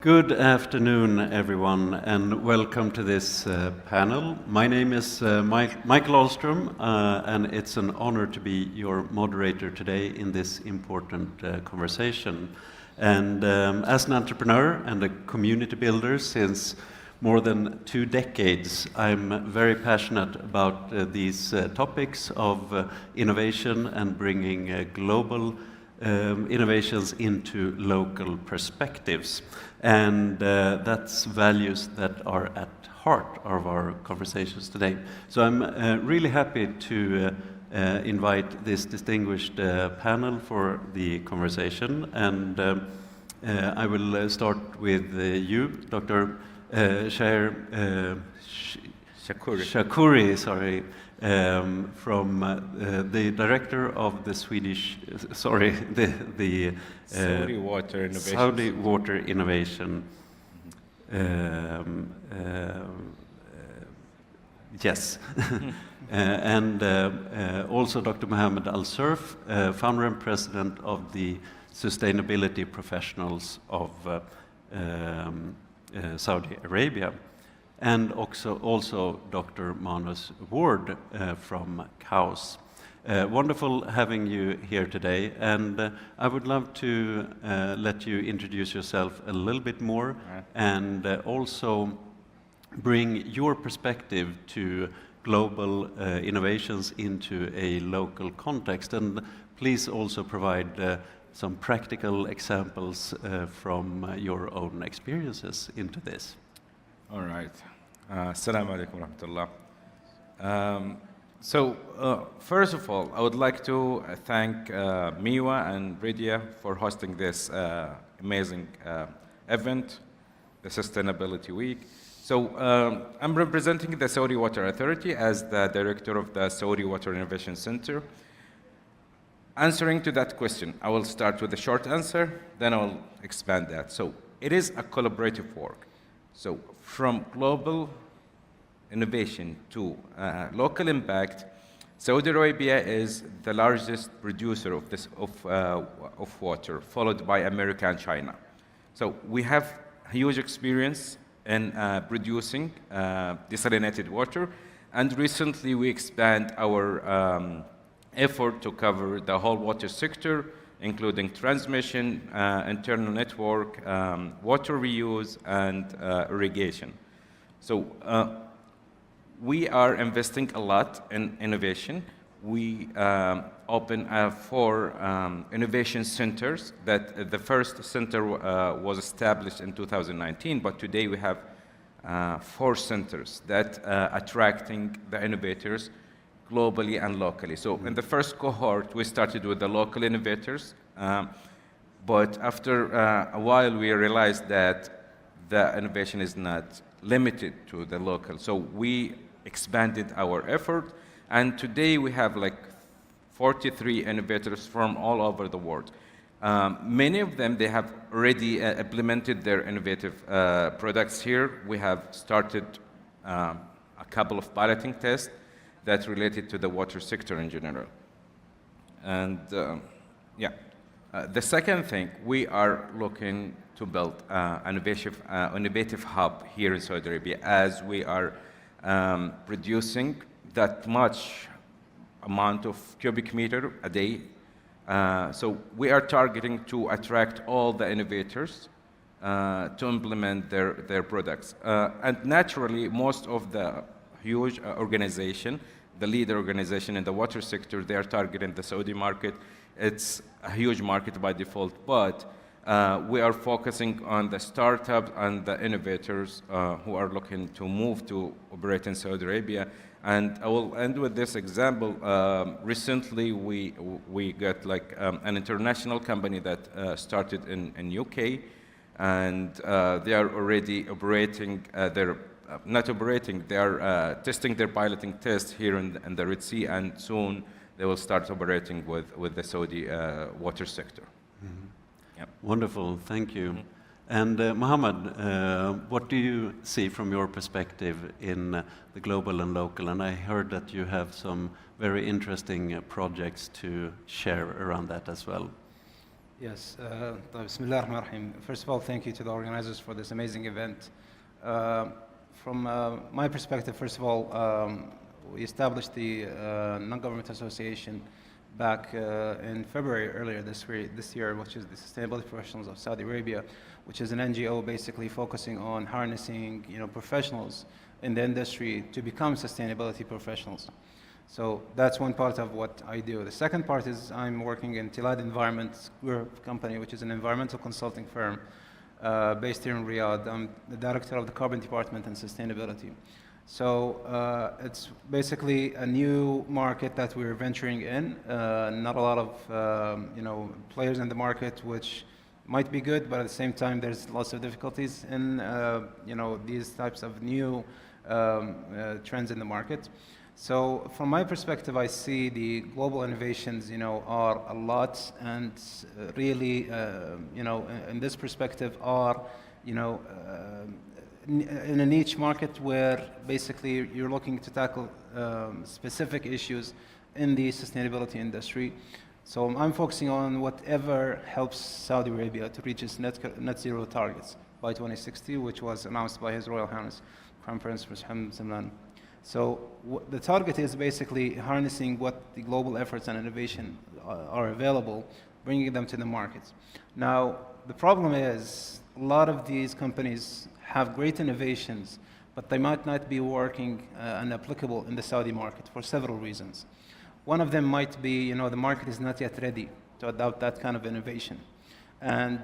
Good afternoon, everyone, and welcome to this panel. My name is Michael Ahlström, and it's an honor to be your moderator today in this important conversation. And as an entrepreneur and a community builder since more than 2 decades, I'm very passionate about these topics of innovation and bringing global innovations into local perspectives. And that's values that are at heart of our conversations today. So I'm really happy to invite this distinguished panel for the conversation. And I will start with you, Dr. Shakuri, sorry, from the director of the Saudi Water Innovation. Saudi Water Innovation. Yes. And also Dr. Mohammed Al-Surf, founder and president of the Sustainability Professionals of Saudi Arabia. And also Dr. Manus Ward from KAUS. Wonderful having you here today, and I would love to let you introduce yourself a little bit more, and also bring your perspective to global innovations into a local context, and please also provide some practical examples from your own experiences into this. All right. Assalamu alaikum wa rahmatullah. So, first of all, I would like to thank MIWA and Rydia for hosting this amazing event, the Sustainability Week. So, I'm representing the Saudi Water Authority as the director of the Saudi Water Innovation Center. Answering to that question, I will start with a short answer, then I will expand that. So, it is a collaborative work. So, from global innovation to local impact, Saudi Arabia is the largest producer of water, followed by America and China. So we have huge experience in producing desalinated water, and recently we expand our effort to cover the whole water sector, including transmission, internal network, water reuse, and irrigation. So we are investing a lot in innovation. We open 4 innovation centers. That the first center was established in 2019, but today we have 4 centers that attracting the innovators globally and locally. So in the first cohort, we started with the local innovators, but after a while, we realized that the innovation is not limited to the local. So we expanded our effort, and today we have like 43 innovators from all over the world. Many of them, they have already implemented their innovative products here. We have started a couple of piloting tests that related to the water sector in general. And the second thing, we are looking to build an innovative hub here in Saudi Arabia, as we are producing that much amount of cubic meter a day. So we are targeting to attract all the innovators to implement their products. And naturally, most of the huge organization, the leader organization in the water sector, they are targeting the Saudi market. It's a huge market by default, but we are focusing on the startups and the innovators who are looking to move to operate in Saudi Arabia. And I will end with this example. Recently, we got like an international company that started in UK, and they are already operating they are testing their piloting test here in the Red Sea, and soon they will start operating with the Saudi water sector. Mm-hmm. Yep. Wonderful, thank you. Mm-hmm. And Mohammed, what do you see from your perspective in the global and local? And I heard that you have some very interesting projects to share around that as well. Yes, Bismillah ar-Rahman ar-Rahim. First of all, thank you to the organizers for this amazing event. From my perspective, first of all, we established the Non-Government Association back in February earlier this year, which is the Sustainability Professionals of Saudi Arabia, which is an NGO basically focusing on harnessing professionals in the industry to become sustainability professionals. So that's one part of what I do. The second part is I'm working in Tilad Environment Group company, which is an environmental consulting firm based here in Riyadh. I'm the director of the carbon department and sustainability. So it's basically a new market that we're venturing in. Not a lot of players in the market, which might be good, but at the same time there's lots of difficulties in these types of new trends in the market. So from my perspective, I see the global innovations, are a lot, and really, in this perspective, are, in a niche market where basically you're looking to tackle specific issues in the sustainability industry. So I'm focusing on whatever helps Saudi Arabia to reach its net zero targets by 2060, which was announced by His Royal Highness Crown Prince Mohammed bin Salman. So the target is basically harnessing what the global efforts and innovation are available, bringing them to the markets. Now, the problem is a lot of these companies have great innovations, but they might not be working and applicable in the Saudi market for several reasons. One of them might be, the market is not yet ready to adopt that kind of innovation. And,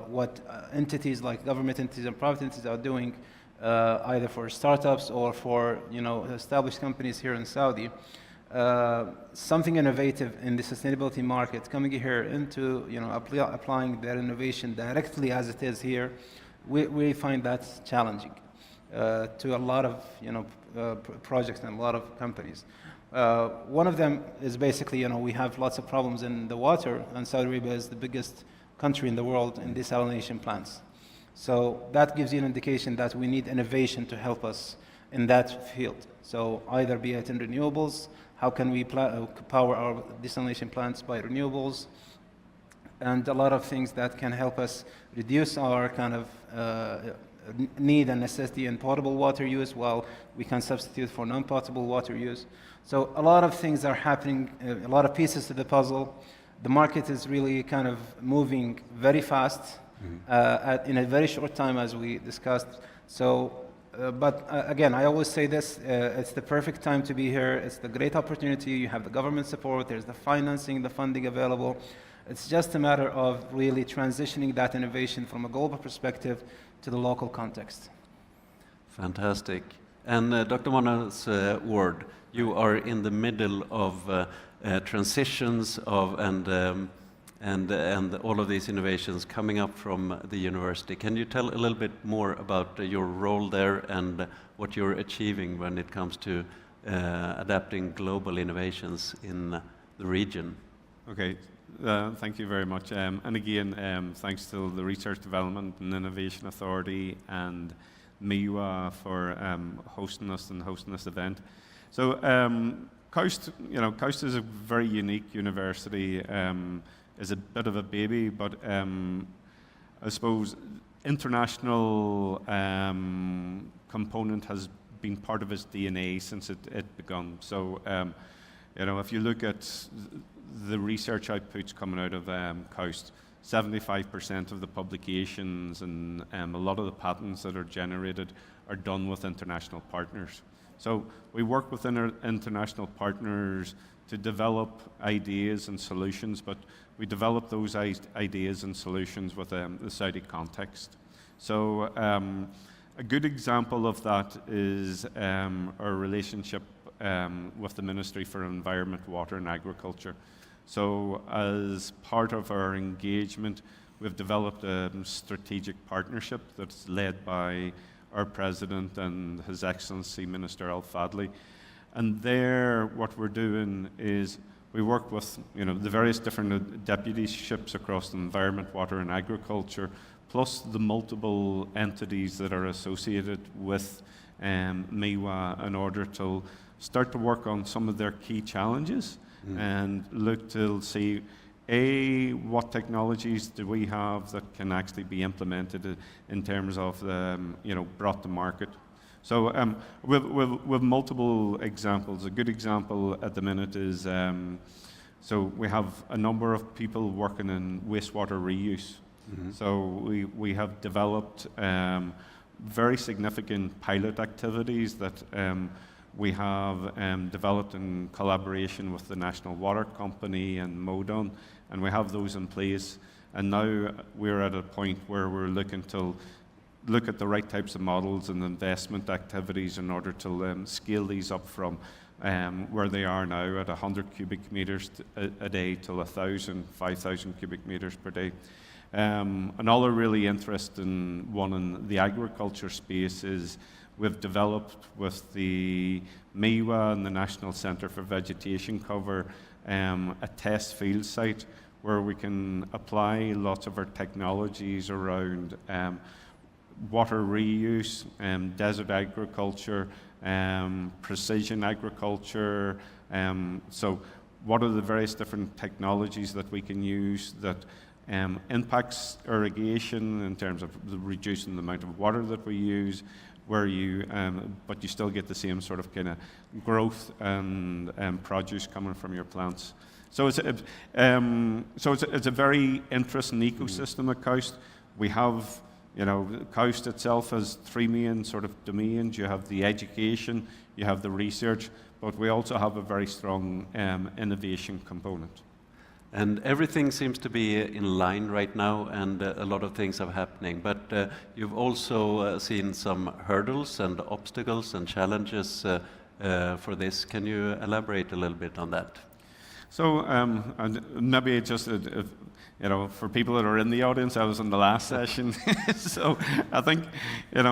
what entities like government entities and private entities are doing either for startups or for established companies here in Saudi, something innovative in the sustainability market, coming here into applying their innovation directly as it is here, we find that challenging to a lot of projects and a lot of companies. One of them is basically we have lots of problems in the water, and Saudi Arabia is the biggest country in the world in desalination plants. So that gives you an indication that we need innovation to help us in that field. So either be it in renewables, how can we power our desalination plants by renewables, and a lot of things that can help us reduce our kind of need and necessity in potable water use, while we can substitute for non-potable water use. So a lot of things are happening, a lot of pieces to the puzzle. The market is really kind of moving very fast. In a very short time, as we discussed. So, but again, I always say this, it's the perfect time to be here. It's the great opportunity. You have the government support, there's the financing, the funding available. It's just a matter of really transitioning that innovation from a global perspective to the local context. Fantastic. And Dr. Mona's word, you are in the middle of transitions of and all of these innovations coming up from the university. Can you tell a little bit more about your role there and what you're achieving when it comes to adapting global innovations in the region? Okay, thank you very much. And again, thanks to the Research Development and Innovation Authority and MIWA for hosting us and hosting this event. So KAUST is a very unique university. Is a bit of a baby, but I suppose international component has been part of its DNA since it begun. So, if you look at the research outputs coming out of KAUST, 75% of the publications and a lot of the patents that are generated are done with international partners. So we work with international partners to develop ideas and solutions, but we develop those ideas and solutions with the Saudi context. So a good example of that is our relationship with the Ministry for Environment, Water and Agriculture. So as part of our engagement, we've developed a strategic partnership that's led by our President and His Excellency Minister Al-Fadli. And there, what we're doing is we work with the various different deputyships across the environment, water and agriculture, plus the multiple entities that are associated with MIWA in order to start to work on some of their key challenges and look to see what technologies do we have that can actually be implemented in terms of brought to market? So with multiple examples. A good example at the minute is, so we have a number of people working in wastewater reuse. So we have developed very significant pilot activities that we have developed in collaboration with the National Water Company and MODON, and we have those in place. And now we're at a point where we're looking to look at the right types of models and investment activities in order to scale these up from where they are now at 100 cubic meters a day to 1,000, 5,000 cubic meters per day. Another really interesting one in the agriculture space is we've developed with the MIWA and the National Centre for Vegetation Cover a test field site where we can apply lots of our technologies around water reuse, desert agriculture, precision agriculture. So what are the various different technologies that we can use that impacts irrigation in terms of reducing the amount of water that we use, but you still get the same sort of kind of growth and produce coming from your plants. So it's a very interesting ecosystem at KAUST. We have, KAUST itself has three main sort of domains. You have the education, you have the research, but we also have a very strong innovation component. And everything seems to be in line right now, and a lot of things are happening. But you've also seen some hurdles and obstacles and challenges for this. Can you elaborate a little bit on that? So, and maybe just for people that are in the audience, I was in the last session, so I think a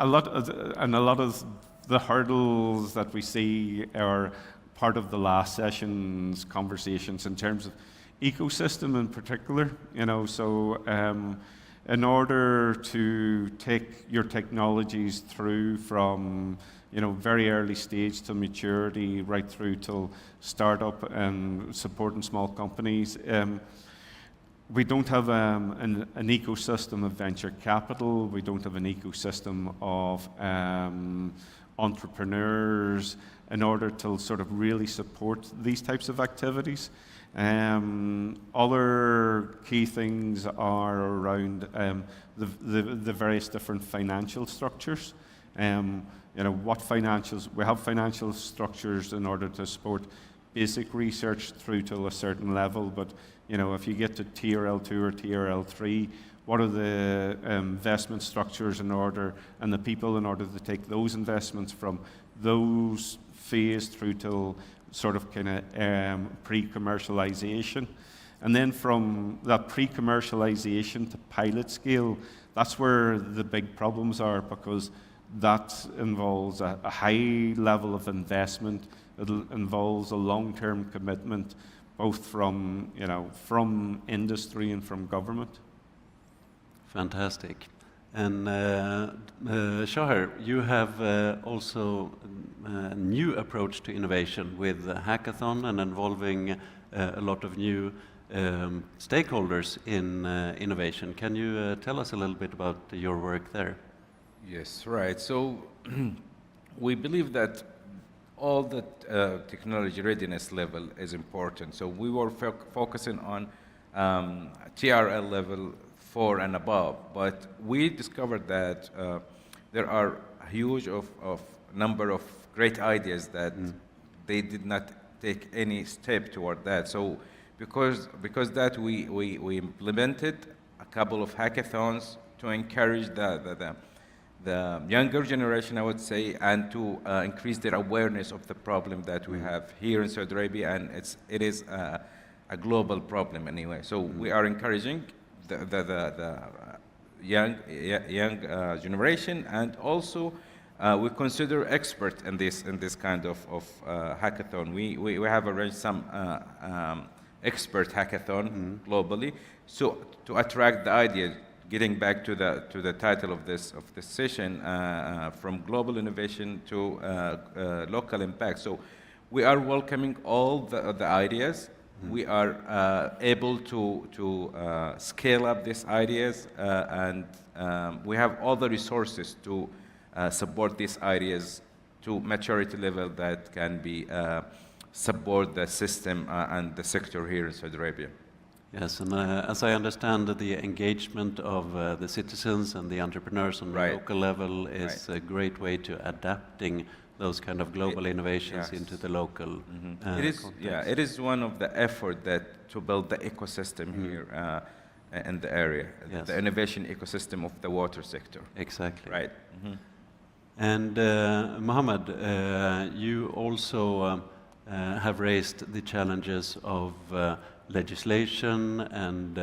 lot of the hurdles that we see are part of the last session's conversations in terms of ecosystem in particular. So in order to take your technologies through from very early stage to maturity, right through till startup and supporting small companies, we don't have an ecosystem of venture capital. We don't have an ecosystem of entrepreneurs in order to sort of really support these types of activities. Other key things are around the various different financial structures. What financials, we have financial structures in order to support basic research through to a certain level, but if you get to TRL2 or TRL3, what are the investment structures in order, and the people in order to take those investments from those phase through till sort of kind of pre-commercialization. And then from that pre-commercialization to pilot scale, that's where the big problems are, because that involves a high level of investment. It involves a long-term commitment, both from industry and from government. Fantastic. And Shahar, you have also a new approach to innovation with the hackathon and involving a lot of new stakeholders in innovation. Can you tell us a little bit about your work there? Yes, right. So we believe that all the technology readiness level is important. So we were focusing on TRL level 4 and above, but we discovered that there are a huge number of great ideas that they did not take any step toward that. So because that we implemented a couple of hackathons to encourage the younger generation, I would say, and to increase their awareness of the problem that we have here in Saudi Arabia, and it is a global problem anyway. So we are encouraging the young generation, and also we consider expert in this kind of hackathon. We have arranged some expert hackathon globally, so to attract the idea. Getting back to the title of this session, from global innovation to local impact. So we are welcoming all the ideas we are able to scale up these ideas, and we have all the resources to support these ideas to maturity level that can be support the system and the sector here in Saudi Arabia. Yes, and as I understand, the engagement of the citizens and the entrepreneurs on the Right. local level is a great way to adapting those kind of global innovations yes. into the local It is, context. yeah, it is one of the effort that to build the ecosystem here in the area, Yes. the innovation ecosystem of the water sector. Exactly. Right. And Mohammed, you also have raised the challenges of legislation and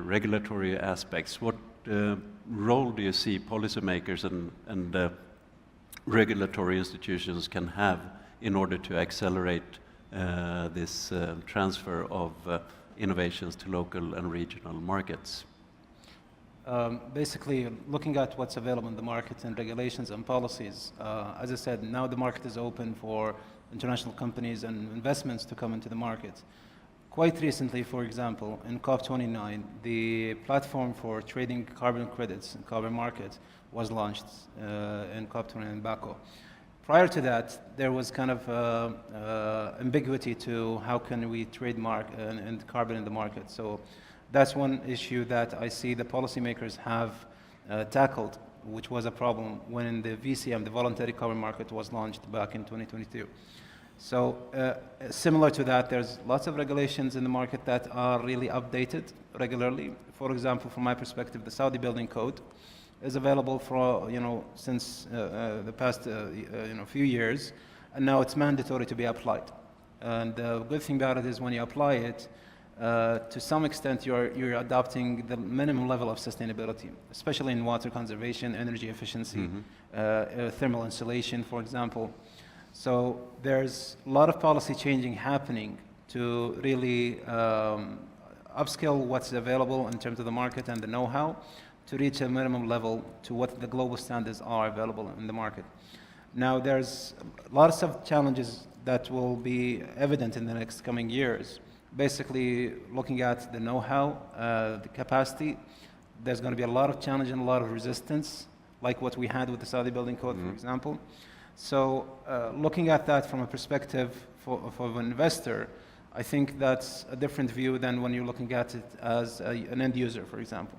regulatory aspects. What role do you see policymakers and regulatory institutions can have in order to accelerate this transfer of innovations to local and regional markets? Basically, looking at what's available in the market and regulations and policies, as I said, now the market is open for international companies and investments to come into the market. Quite recently, for example, in COP29, the platform for trading carbon credits in carbon market was launched in COP29 in Baku. Prior to that, there was kind of ambiguity to how can we trademark and carbon in the market. So that's one issue that I see the policymakers have tackled, which was a problem when the VCM, the voluntary carbon market, was launched back in 2022. So similar to that, there's lots of regulations in the market that are really updated regularly. For example, from my perspective, the Saudi Building Code is available for, since the past, few years, and now it's mandatory to be applied. And the good thing about it is when you apply it, to some extent, you're adopting the minimum level of sustainability, especially in water conservation, energy efficiency, thermal insulation, for example. So there's a lot of policy changing happening to really upskill what's available in terms of the market and the know-how to reach a minimum level to what the global standards are available in the market. Now, there's lots of challenges that will be evident in the next coming years. Basically, looking at the know-how, the capacity, there's going to be a lot of challenge and a lot of resistance, like what we had with the Saudi Building Code, for example. So looking at that from a perspective for an investor, I think that's a different view than when you're looking at it as an end user, for example,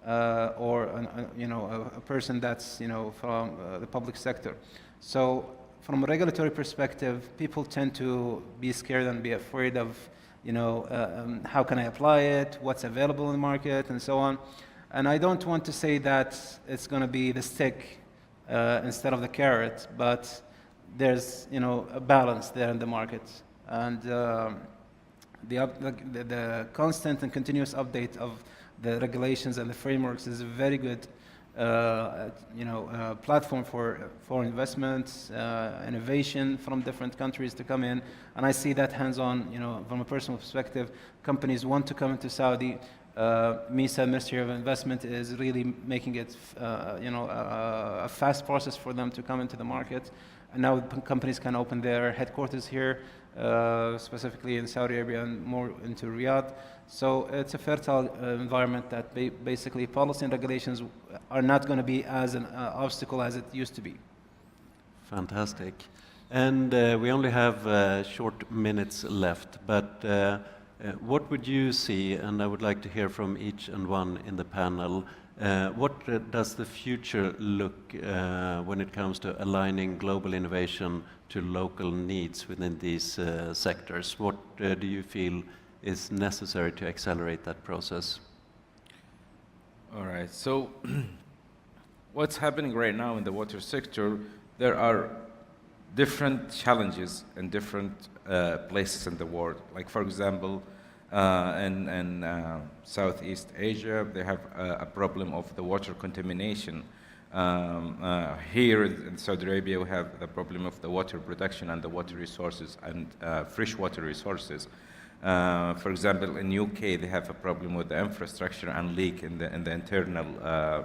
or a person that's from the public sector. So from a regulatory perspective, people tend to be scared and be afraid of how can I apply it, what's available in the market, and so on. And I don't want to say that it's going to be the stick instead of the carrot, but there's a balance there in the market, and the constant and continuous update of the regulations and the frameworks is a very good platform for investments, innovation from different countries to come in, and I see that hands-on. From a personal perspective, companies want to come into Saudi. MISA, Ministry of Investment, is really making it, a fast process for them to come into the market. And now companies can open their headquarters here, specifically in Saudi Arabia and more into Riyadh. So it's a fertile environment that basically policy and regulations are not going to be as an obstacle as it used to be. Fantastic. And we only have short minutes left, but what would you see, and I would like to hear from each and one in the panel, what does the future look when it comes to aligning global innovation to local needs within these sectors? What do you feel is necessary to accelerate that process? All right, so what's happening right now in the water sector, there are different challenges in different places in the world. Like, for example, in Southeast Asia, they have a problem of the water contamination. Here in Saudi Arabia, we have the problem of the water production and the water resources and freshwater resources. For example, in UK, they have a problem with the infrastructure and leak in the internal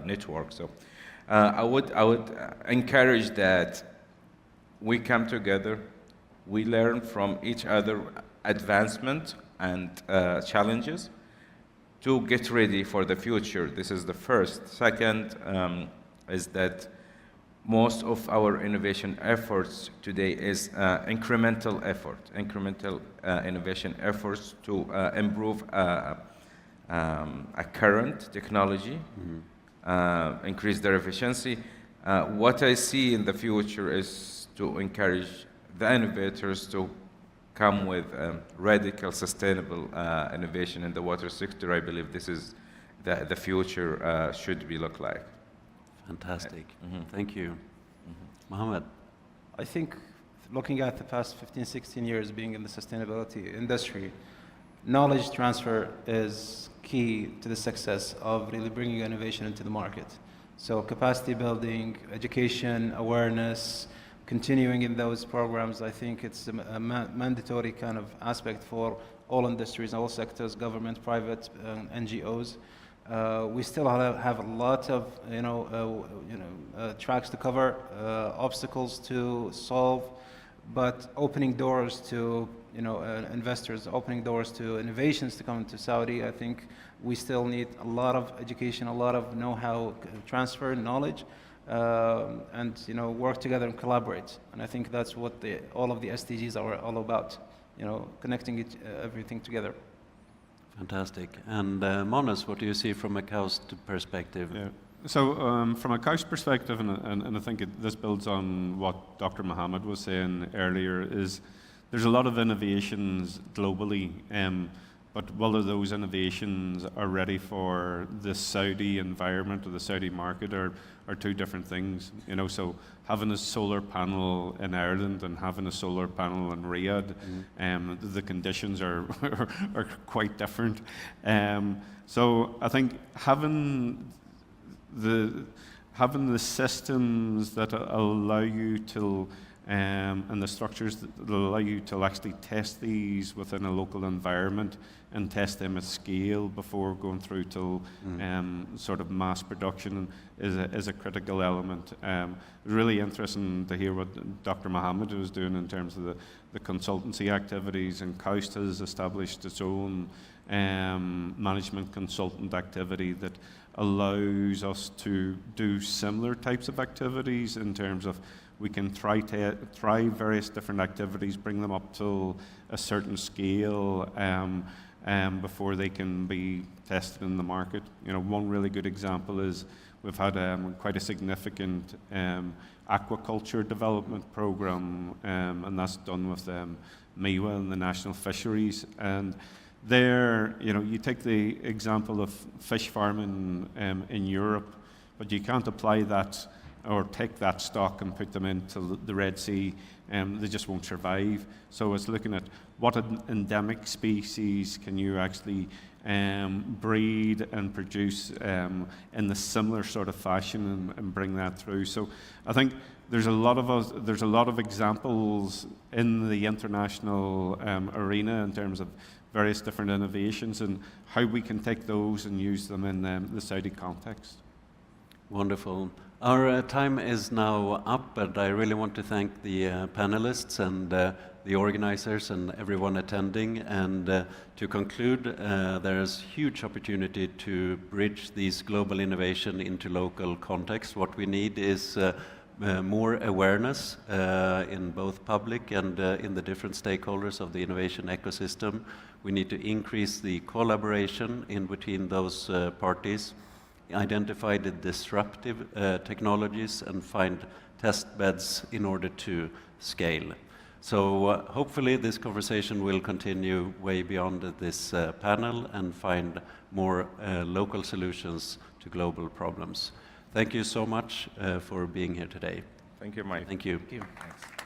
network. So I would encourage that we come together We learn from each other advancement and challenges to get ready for the future. This is the first. Second is that most of our innovation efforts today is incremental innovation efforts to improve a current technology, increase their efficiency. What I see in the future is to encourage the innovators to come with radical, sustainable innovation in the water sector. I believe this is the future should be look like. Fantastic. Thank you. Mohammed? I think looking at the past 15, 16 years being in the sustainability industry, knowledge transfer is key to the success of really bringing innovation into the market. So capacity building, education, awareness, continuing in those programs, I think it's a mandatory kind of aspect for all industries, all sectors, government, private, NGOs. We still have a lot of tracks to cover, obstacles to solve, but opening doors to investors, opening doors to innovations to come into Saudi. I think we still need a lot of education, a lot of know-how transfer, knowledge, and work together and collaborate. And I think that's what all of the SDGs are all about. Connecting everything together. Fantastic. And Monas, what do you see from a KAUST perspective? Yeah. So from a KAUST perspective, and I think this builds on what Dr. Mohammed was saying earlier, is there's a lot of innovations globally, but whether those innovations are ready for the Saudi environment or the Saudi market are two different things. So having a solar panel in Ireland and having a solar panel in Riyadh, the conditions are are quite different. So I think having the systems that allow you to and the structures that allow you to actually test these within a local environment and test them at scale before going through to sort of mass production is a critical element. It was really interesting to hear what Dr. Mohammed was doing in terms of the consultancy activities, and KAUST has established its own management consultant activity that allows us to do similar types of activities in terms of we can try various different activities, bring them up to a certain scale before they can be tested in the market. One really good example is we've had quite a significant aquaculture development program, and that's done with MIWA and the National Fisheries. And there, you take the example of fish farming in Europe, but you can't apply that or take that stock and put them into the Red Sea, they just won't survive. So it's looking at what endemic species can you actually breed and produce in the similar sort of fashion and bring that through. So I think there's a lot of examples in the international arena in terms of various different innovations and how we can take those and use them in the Saudi context. Wonderful. Our time is now up, but I really want to thank the panelists and the organizers and everyone attending. And to conclude, there is huge opportunity to bridge these global innovation into local context. What we need is more awareness in both public and in the different stakeholders of the innovation ecosystem. We need to increase the collaboration in between those parties, identify the disruptive technologies, and find test beds in order to scale. So hopefully this conversation will continue way beyond this panel and find more local solutions to global problems. Thank you so much for being here today. Thank you, Mike. Thank you. Thank you. Thanks.